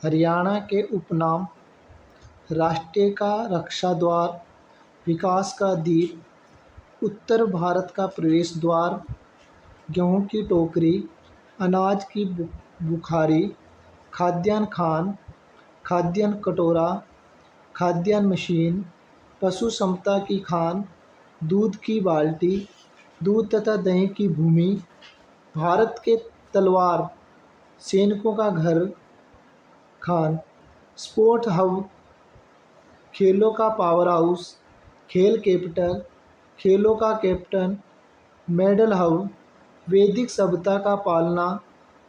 हरियाणा के उपनाम: राष्ट्र का रक्षा द्वार, विकास का दीप, उत्तर भारत का प्रवेश द्वार, गेहूं की टोकरी, अनाज की बुखारी, खाद्यान्न खान, खाद्यान्न कटोरा, खाद्यान्न मशीन, पशु समता की खान, दूध की बाल्टी, दूध तथा दही की भूमि, भारत के तलवार, सैनिकों का घर खान, स्पोर्ट हब, खेलों का पावर हाउस, खेल कैपिटल, खेलों का कैप्टन, मेडल हब, वैदिक सभ्यता का पालना,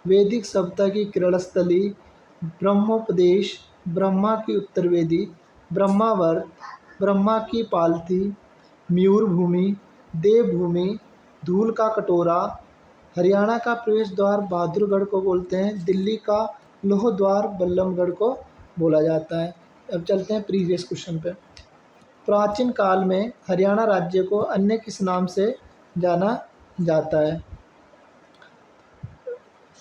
वैदिक सभ्यता की क्रीड़ास्थली, ब्रह्मोपदेश, ब्रह्मा की उत्तरवेदी, ब्रह्मावर्त, ब्रह्मा की पालती, मयूर भूमि, देवभूमि, धूल का कटोरा। हरियाणा का प्रवेश द्वार बहादुरगढ़ को बोलते हैं। दिल्ली का लोह द्वार बल्लभगढ़ को बोला जाता है। अब चलते हैं प्रीवियस क्वेश्चन पे। प्राचीन काल में हरियाणा राज्य को अन्य किस नाम से जाना जाता है?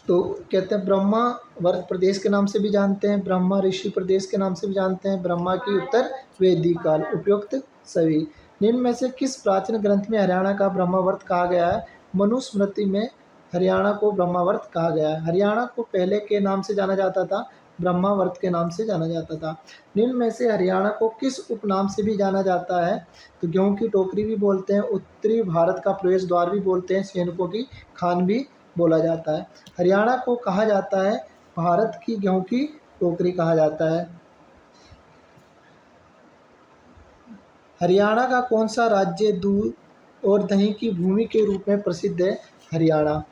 तो कहते हैं ब्रह्मावर्त प्रदेश के नाम से भी जानते हैं, ब्रह्मा ऋषि प्रदेश के नाम से भी जानते हैं, ब्रह्मा की उत्तर वेदिक काल, उपयुक्त सभी। निम्न में से किस प्राचीन ग्रंथ में हरियाणा का ब्रह्मावर्त कहा गया है? मनुस्मृति में हरियाणा को ब्रह्मावर्त कहा गया है। हरियाणा को पहले के नाम से जाना जाता था, ब्रह्मावर्त के नाम से जाना जाता था। निम्न में से हरियाणा को किस उपनाम से भी जाना जाता है? तो गेहूं की टोकरी भी बोलते हैं, उत्तरी भारत का प्रवेश द्वार भी बोलते हैं, सैनिकों की खान भी बोला जाता है। हरियाणा को कहा जाता है भारत की गेहूं की टोकरी कहा जाता है। हरियाणा का कौन सा राज्य दूध और दही की भूमि के रूप में प्रसिद्ध है? हरियाणा।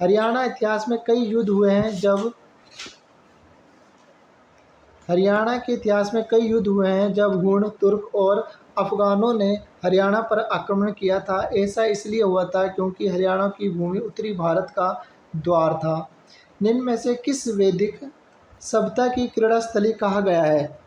हरियाणा इतिहास में कई युद्ध हुए हैं जब हरियाणा के इतिहास में कई युद्ध हुए हैं जब हुण, तुर्क और अफगानों ने हरियाणा पर आक्रमण किया था। ऐसा इसलिए हुआ था क्योंकि हरियाणा की भूमि उत्तरी भारत का द्वार था। निम्न में से किस वैदिक सभ्यता की क्रीड़ास्थली कहा गया है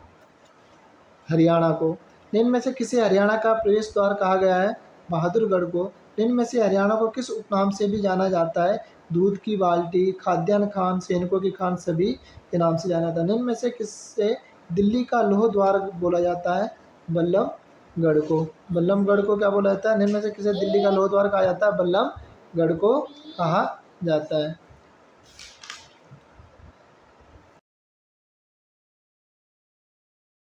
हरियाणा को? निम्न में से किसे हरियाणा का प्रवेश द्वार कहा गया है? बहादुरगढ़ को। निम्न में से हरियाणा को किस उपनाम से भी जाना जाता है? दूध की बाल्टी, खाद्यान्न खान, सैनिकों की खान सभी के नाम से जाना जाता है। निम्न में से किससे दिल्ली का लोह द्वार बोला जाता है? बल्लभगढ़ को। बल्लभगढ़ को क्या बोला जाता है? निम्न में से किसे दिल्ली का लोह द्वार कहा जाता है? बल्लभगढ़ को कहा जाता है।